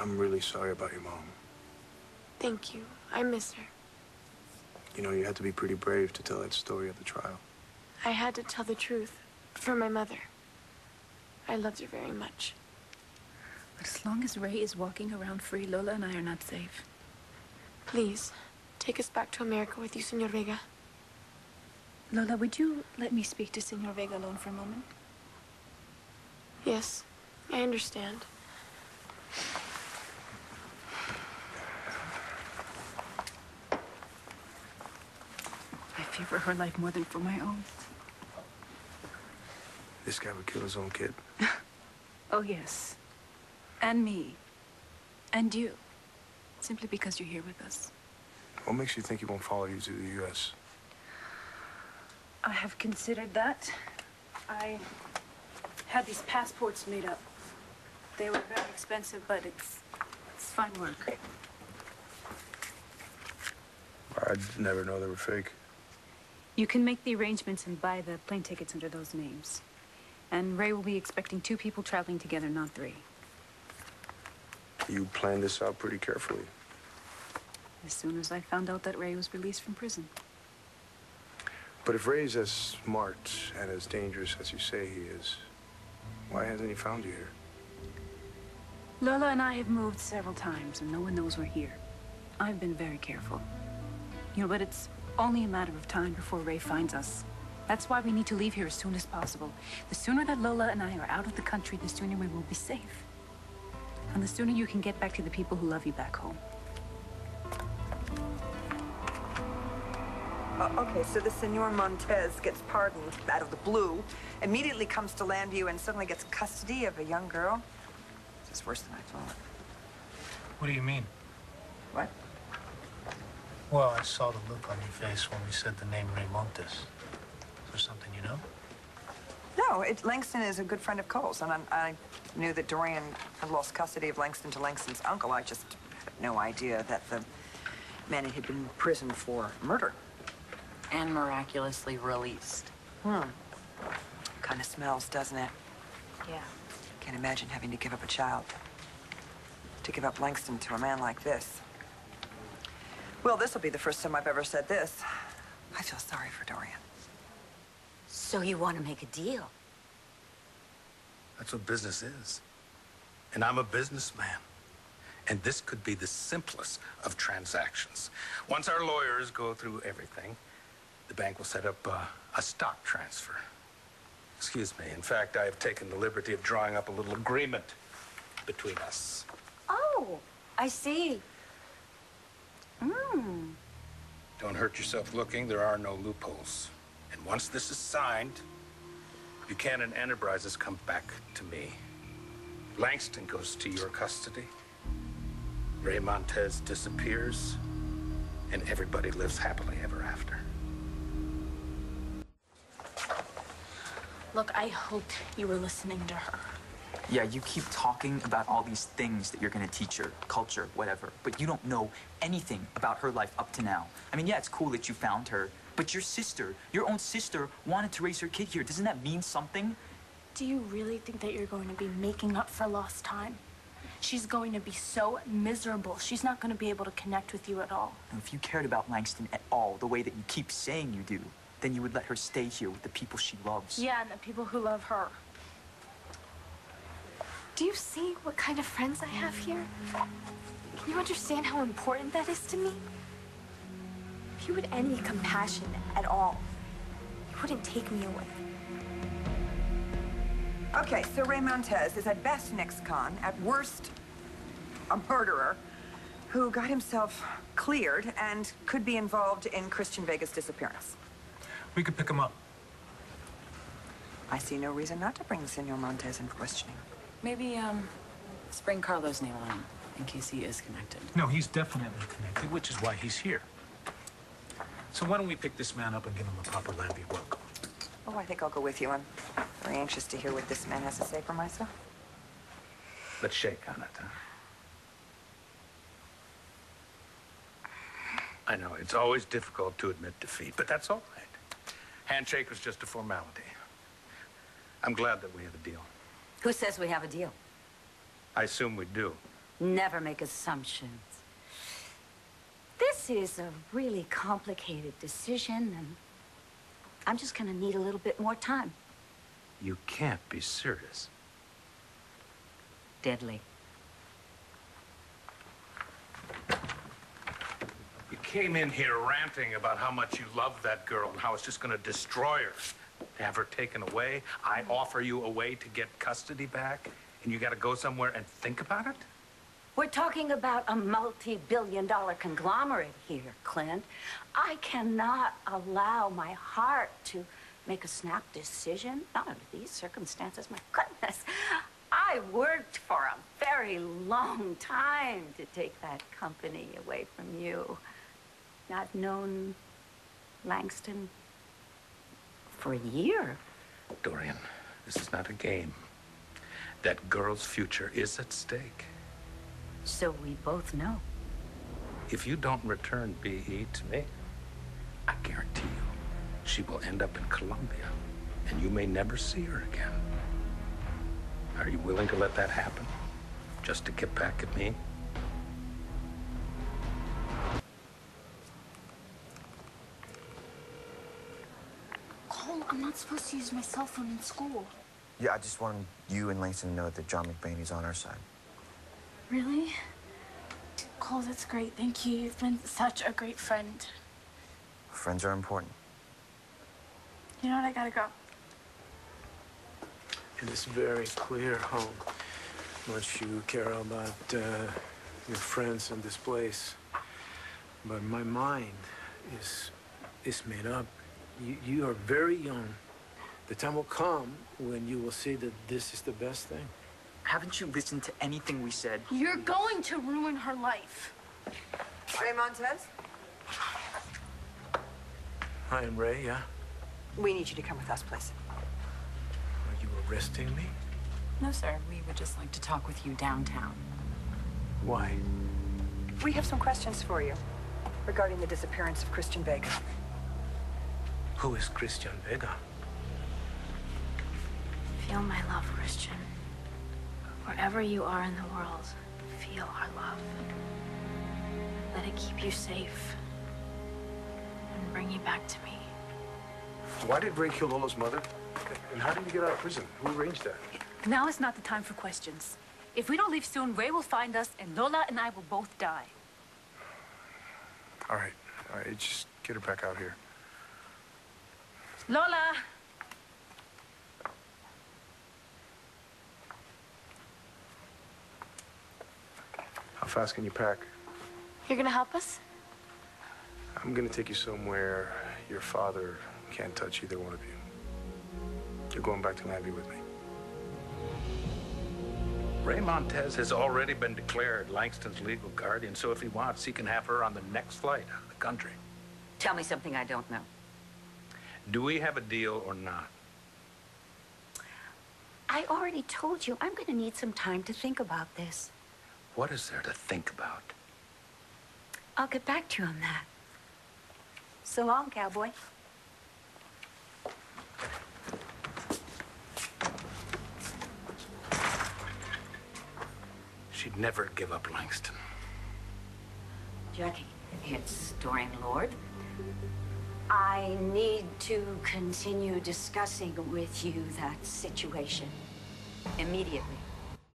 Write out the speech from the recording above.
I'm really sorry about your mom. Thank you. I miss her. You know, you had to be pretty brave to tell that story at the trial. I had to tell the truth for my mother. I loved her very much. But as long as Ray is walking around free, Lola and I are not safe. Please, take us back to America with you, Senor Vega. Lola, would you let me speak to Senor Vega alone for a moment? Yes, I understand. I fear for her life more than for my own. This guy would kill his own kid. Oh, yes. And me. And you. Simply because you're here with us. What makes you think he won't follow you to the U.S.? I have considered that. I had these passports made up. They were very expensive, but it's fine work. I'd never know they were fake. You can make the arrangements and buy the plane tickets under those names. And Ray will be expecting 2 people traveling together, not 3. You planned this out pretty carefully. As soon as I found out that Ray was released from prison. But if Ray's as smart and as dangerous as you say he is, why hasn't he found you here? Lola and I have moved several times, and no one knows we're here. I've been very careful. You know, but it's only a matter of time before Ray finds us. That's why we need to leave here as soon as possible. The sooner that Lola and I are out of the country, the sooner we will be safe. And the sooner you can get back to the people who love you back home. Okay, so the Senor Montez gets pardoned out of the blue, immediately comes to Llanview and suddenly gets custody of a young girl. This is worse than I thought. What do you mean? What? Well, I saw the look on your face when we said the name Ray Montes. Is there something you know? No, Langston is a good friend of Cole's, and I knew that Dorian had lost custody of Langston to Langston's uncle. I just had no idea that the man had been in prison for murder. And miraculously released. Kind of smells, doesn't it? Yeah. Can't imagine having to give up a child. To give up Langston to a man like this. Well, this will be the first time I've ever said this. I feel sorry for Dorian. So you want to make a deal? That's what business is. And I'm a businessman. And this could be the simplest of transactions. Once our lawyers go through everything, the bank will set up a stock transfer. Excuse me. In fact, I have taken the liberty of drawing up a little agreement between us. Oh, I see. Don't hurt yourself looking. There are no loopholes. And once this is signed, Buchanan Enterprises come back to me. Langston goes to your custody. Ray Montez disappears, and everybody lives happily ever after. Look, I hoped you were listening to her. Yeah, you keep talking about all these things that you're gonna teach her, culture, whatever, but you don't know anything about her life up to now. I mean, yeah, it's cool that you found her, but your sister, your own sister, wanted to raise her kid here. Doesn't that mean something? Do you really think that you're going to be making up for lost time? She's going to be so miserable. She's not going to be able to connect with you at all. And if you cared about Langston at all, the way that you keep saying you do, then you would let her stay here with the people she loves. Yeah, and the people who love her. Do you see what kind of friends I have here? Can you understand how important that is to me? If you had any compassion at all, you wouldn't take me away. Okay, so Ray Montez is at best an ex-con, at worst a murderer who got himself cleared and could be involved in Christian Vega's disappearance. We could pick him up. I see no reason not to bring Senor Montez in for questioning. Maybe, spring Carlo's name on him, in case he is connected. No, he's definitely connected, which is why he's here. So why don't we pick this man up and give him a proper Llanview welcome? Oh, I think I'll go with you. I'm very anxious to hear what this man has to say for myself. Let's shake on it, huh? I know, it's always difficult to admit defeat, but that's all right. Handshake was just a formality. I'm glad that we have a deal. Who says we have a deal? I assume we do. Never make assumptions. This is a really complicated decision, and I'm just gonna need a little bit more time. You can't be serious. Deadly. You came in here ranting about how much you love that girl and how it's just going to destroy her to have her taken away. I offer you a way to get custody back, and you got to go somewhere and think about it? We're talking about a multi-billion-dollar conglomerate here, Clint. I cannot allow my heart to make a snap decision. Not under these circumstances, my goodness. I worked for a very long time to take that company away from you. I've known Langston for a year. Dorian, this is not a game. That girl's future is at stake. So we both know. If you don't return B.E. to me, I guarantee you, she will end up in Colombia, and you may never see her again. Are you willing to let that happen, just to get back at me? Cole, I'm not supposed to use my cell phone in school. Yeah, I just wanted you and Langston to know that John McBaney's on our side. Really? Cole, that's great. Thank you. You've been such a great friend. Friends are important. You know what? I gotta go. It is very clear how much you care about your friends in this place. But my mind is made up. You are very young. The time will come when you will see that this is the best thing. Haven't you listened to anything we said? You're going to ruin her life. Ray Montez, Hi, I'm Ray, yeah? we need you to come with us, please. Are you arresting me? No, sir. We would just like to talk with you downtown. Why? We have some questions for you regarding the disappearance of Christian Vega. Who is Christian Vega? Feel my love, Christian. Wherever you are in the world, feel our love. Let it keep you safe and bring you back to me. Why did Ray kill Lola's mother? And how did you get out of prison? Who arranged that? Now is not the time for questions. If we don't leave soon, Ray will find us, and Lola and I will both die. All right, just get her back out here. Lola! How fast can you pack? You're gonna help us? I'm gonna take you somewhere your father can't touch either one of you. You're going back to Navy with me. Ray Montez has already been declared Langston's legal guardian, so if he wants, he can have her on the next flight out of the country. Tell me something I don't know. Do we have a deal or not? I already told you I'm gonna need some time to think about this. What is there to think about? I'll get back to you on that. So long, cowboy. She'd never give up Langston. Jackie, it's Dorian Lord. I need to continue discussing with you that situation immediately.